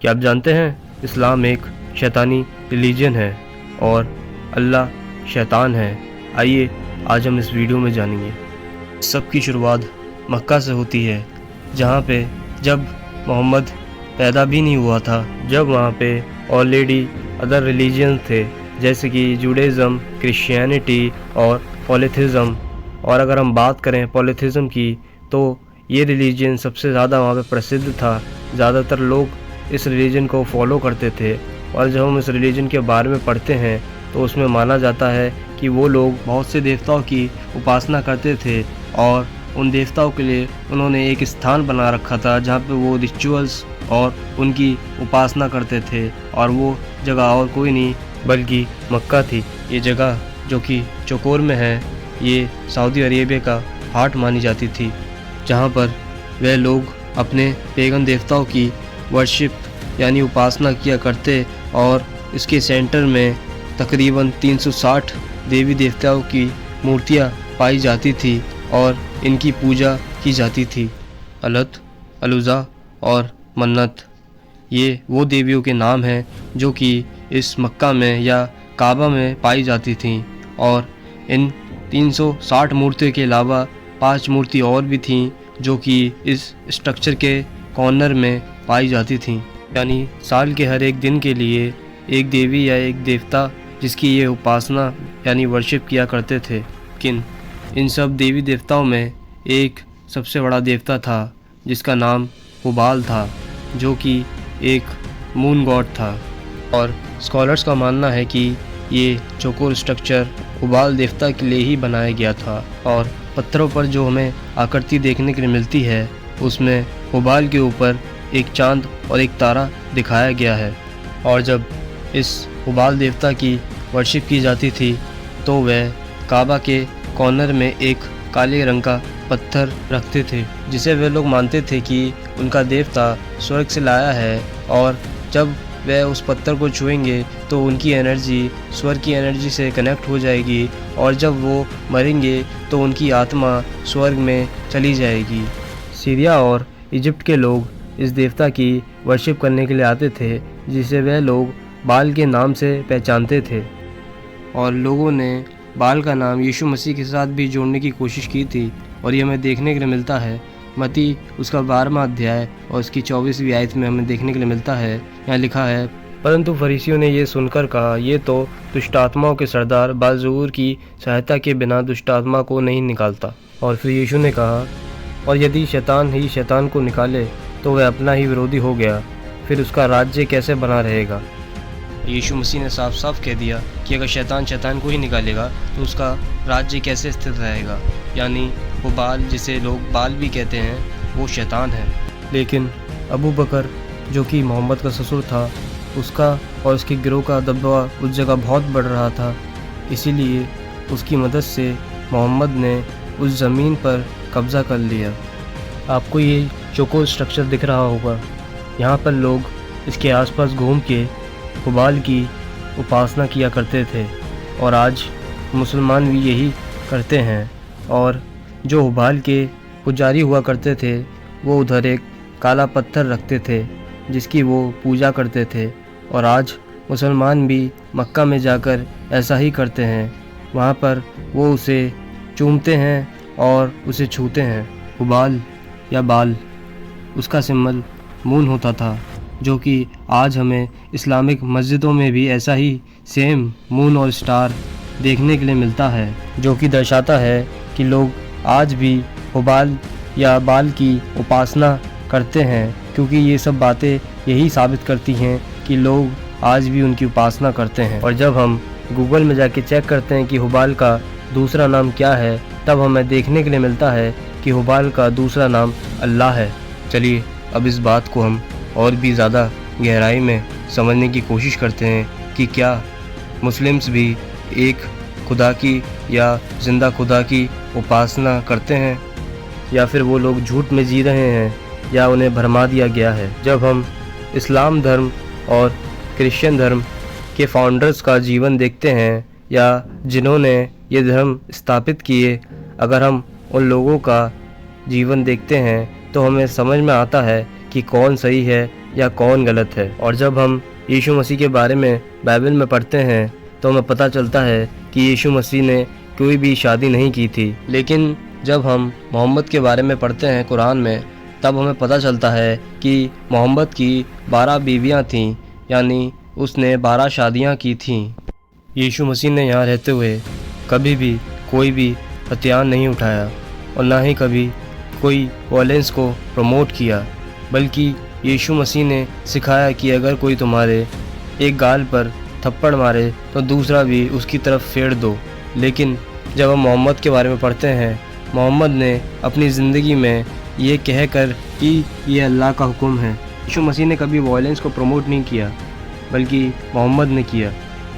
क्या आप जानते हैं इस्लाम एक शैतानी रिलीजन है और अल्लाह शैतान है। आइए आज हम इस वीडियो में जानेंगे। सबकी शुरुआत मक्का से होती है, जहाँ पे जब मोहम्मद पैदा भी नहीं हुआ था, जब वहाँ पे ऑलरेडी अदर रिलीजन थे जैसे कि जूडाइज़म, क्रिश्चियनिटी और पॉलीथिज़म। और अगर हम बात करें पॉलीथिज़म की तो ये रिलीजन सबसे ज़्यादा वहाँ पे प्रसिद्ध था। ज़्यादातर लोग इस रिलीजन को फॉलो करते थे और जब हम इस रिलीजन के बारे में पढ़ते हैं तो उसमें माना जाता है कि वो लोग बहुत से देवताओं की उपासना करते थे और उन देवताओं के लिए उन्होंने एक स्थान बना रखा था जहाँ पे वो रिचुअल्स और उनकी उपासना करते थे। और वो जगह और कोई नहीं बल्कि मक्का थी। ये जगह जो कि चौकोर में है, ये सऊदी अरेबिया का हार्ट मानी जाती थी, जहाँ पर वह लोग अपने पेगन देवताओं की वर्शिप यानी उपासना किया करते। और इसके सेंटर में तकरीबन 360 देवी देवताओं की मूर्तियाँ पाई जाती थी और इनकी पूजा की जाती थी। अलत, अलुज़ा और मन्नत, ये वो देवियों के नाम हैं जो कि इस मक्का में या काबा में पाई जाती थीं। और इन 360 मूर्तियों के अलावा 5 मूर्ति और भी थीं जो कि इस स्ट्रक्चर के कॉर्नर में पाई जाती थीं। यानी साल के हर एक दिन के लिए एक देवी या एक देवता जिसकी ये उपासना यानी वर्शिप किया करते थे। लेकिन इन सब देवी देवताओं में एक सबसे बड़ा देवता था जिसका नाम हुबाल था, जो कि एक मून गॉड था। और स्कॉलर्स का मानना है कि ये चौकोर स्ट्रक्चर हुबाल देवता के लिए ही बनाया गया था। और पत्थरों पर जो हमें आकृति देखने के लिए मिलती है उसमें हुबाल के ऊपर एक चांद और एक तारा दिखाया गया है। और जब इस हुबाल देवता की वर्शिप की जाती थी तो वह काबा के कॉर्नर में एक काले रंग का पत्थर रखते थे जिसे वे लोग मानते थे कि उनका देवता स्वर्ग से लाया है। और जब वह उस पत्थर को छुएंगे तो उनकी एनर्जी स्वर्ग की एनर्जी से कनेक्ट हो जाएगी और जब वो मरेंगे तो उनकी आत्मा स्वर्ग में चली जाएगी। सीरिया और इजिप्ट के लोग इस देवता की वर्शिप करने के लिए आते थे जिसे वह लोग बाल के नाम से पहचानते थे। और लोगों ने बाल का नाम यीशु मसीह के साथ भी जोड़ने की कोशिश की थी और ये हमें देखने के लिए मिलता है मत्ती उसका 12वां अध्याय और उसकी 24वीं आयत में हमें देखने के लिए मिलता है। यहाँ लिखा है, परंतु फरीसियों ने ये सुनकर कहा, ये तो दुष्ट आत्माओं के सरदार बालज़बूर की सहायता के बिना दुष्ट आत्मा को नहीं निकालता। और फिर यीशु ने कहा, और यदि शैतान ही शैतान को निकाले तो वह अपना ही विरोधी हो गया, फिर उसका राज्य कैसे बना रहेगा। यीशु मसीह ने साफ साफ कह दिया कि अगर शैतान शैतान को ही निकालेगा तो उसका राज्य कैसे स्थिर रहेगा। यानी वो बाल, जिसे लोग बाल भी कहते हैं, वो शैतान है। लेकिन अबू बकर जो कि मोहम्मद का ससुर था, उसका और उसके गिरोह का दबदबा उस जगह बहुत बढ़ रहा था। इसीलिए उसकी मदद से मोहम्मद ने उस ज़मीन पर कब्ज़ा कर लिया। आपको ये चौकोर स्ट्रक्चर दिख रहा होगा, यहाँ पर लोग इसके आसपास घूम के हुबाल की उपासना किया करते थे और आज मुसलमान भी यही करते हैं। और जो हुबाल के पुजारी हुआ करते थे वो उधर एक काला पत्थर रखते थे जिसकी वो पूजा करते थे। और आज मुसलमान भी मक्का में जाकर ऐसा ही करते हैं, वहाँ पर वो उसे चूमते हैं और उसे छूते हैं। हुबाल या बाल, उसका सिंबल मून होता था, जो कि आज हमें इस्लामिक मस्जिदों में भी ऐसा ही सेम मून और स्टार देखने के लिए मिलता है, जो कि दर्शाता है कि लोग आज भी हुबाल या बाल की उपासना करते हैं। क्योंकि ये सब बातें यही साबित करती हैं कि लोग आज भी उनकी उपासना करते हैं। और जब हम गूगल में जाके चेक करते हैं कि हुबाल का दूसरा नाम क्या है, तब हमें देखने के लिए मिलता है कि हुबाल का दूसरा नाम अल्लाह है। चलिए अब इस बात को हम और भी ज़्यादा गहराई में समझने की कोशिश करते हैं कि क्या मुस्लिम्स भी एक खुदा की या ज़िंदा खुदा की उपासना करते हैं, या फिर वो लोग झूठ में जी रहे हैं या उन्हें भरमा दिया गया है। जब हम इस्लाम धर्म और क्रिश्चियन धर्म के फाउंडर्स का जीवन देखते हैं या जिन्होंने ये धर्म स्थापित किए, अगर हम उन लोगों का जीवन देखते हैं तो हमें समझ में आता है कि कौन सही है या कौन गलत है। और जब हम यीशु मसीह के बारे में बाइबल में पढ़ते हैं तो हमें पता चलता है कि यीशु मसीह ने कोई भी शादी नहीं की थी। लेकिन जब हम मोहम्मद के बारे में पढ़ते हैं कुरान में, तब हमें पता चलता है कि मोहम्मद की 12 बीवियां थीं, यानी उसने 12 शादियां की थीं। यीशु मसीह ने यहाँ रहते हुए कभी भी कोई भी हथियार नहीं उठाया और ना ही कभी कोई वॉयलेंस को प्रमोट किया, बल्कि यीशु मसीह ने सिखाया कि अगर कोई तुम्हारे एक गाल पर थप्पड़ मारे तो दूसरा भी उसकी तरफ फेर दो। लेकिन जब हम मोहम्मद के बारे में पढ़ते हैं, मोहम्मद ने अपनी ज़िंदगी में ये कहकर कि ये अल्लाह का हुक्म है। यीशु मसीह ने कभी वॉयलेंस को प्रमोट नहीं किया, बल्कि मोहम्मद ने किया।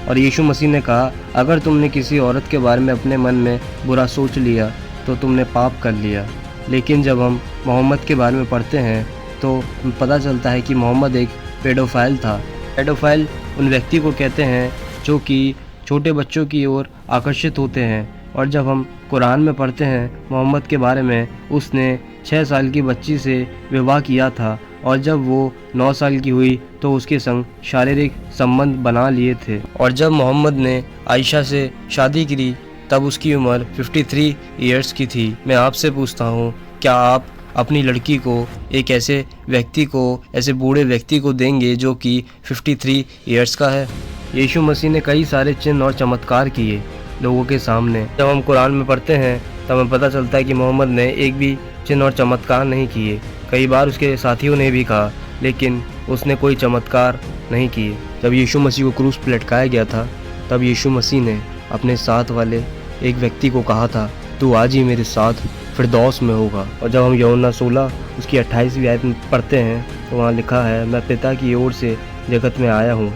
और यीशु मसीह ने कहा, अगर तुमने किसी औरत के बारे में अपने मन में बुरा सोच लिया तो तुमने पाप कर लिया। लेकिन जब हम मोहम्मद के बारे में पढ़ते हैं तो पता चलता है कि मोहम्मद एक पेडोफाइल था। पेडोफाइल उन व्यक्ति को कहते हैं जो कि छोटे बच्चों की ओर आकर्षित होते हैं। और जब हम कुरान में पढ़ते हैं मोहम्मद के बारे में, उसने 6 साल की बच्ची से विवाह किया था और जब वो 9 साल की हुई तो उसके संग शारीरिक संबंध बना लिए थे। और जब मोहम्मद ने आयशा से शादी की तब उसकी उम्र 53 ईयर्स की थी। मैं आपसे पूछता हूँ, क्या आप अपनी लड़की को एक ऐसे व्यक्ति को, ऐसे बूढ़े व्यक्ति को देंगे जो कि 53 ईयर्स का है? यीशु मसीह ने कई सारे चिन्ह और चमत्कार किए लोगों के सामने। जब हम कुरान में पढ़ते हैं तब हमें पता चलता है कि मोहम्मद ने एक भी चिन्ह और चमत्कार नहीं किए। कई बार उसके साथियों ने भी कहा, लेकिन उसने कोई चमत्कार नहीं किए। जब यीशु मसीह को क्रूस पर लटकाया गया था, तब यीशु मसीह ने अपने साथ वाले एक व्यक्ति को कहा था, तू आज ही मेरे साथ फिरदौस में होगा। और जब हम यूहन्ना 16 उसकी 28वीं आयत में पढ़ते हैं तो वहाँ लिखा है, मैं पिता की ओर से जगत में आया हूँ,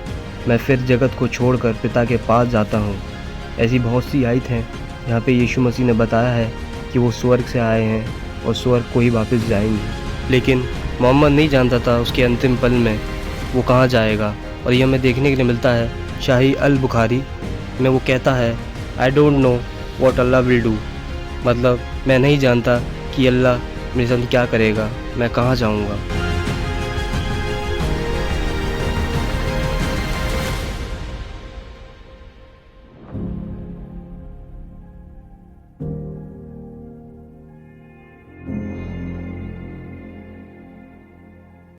मैं फिर जगत को छोड़कर पिता के पास जाता हूँ। ऐसी बहुत सी आयत हैं जहाँ पे यीशु मसीह ने बताया है कि वो स्वर्ग से आए हैं और स्वर्ग को ही वापस जाएंगे। लेकिन मोहम्मद नहीं जानता था उसके अंतिम पल में वो कहाँ जाएगा। और ये हमें देखने के लिए मिलता है शाही अल बुखारी में। वो कहता है, I don't know what Allah will do, मतलब मैं नहीं जानता कि अल्लाह मेरे साथ क्या करेगा, मैं कहाँ जाऊँगा।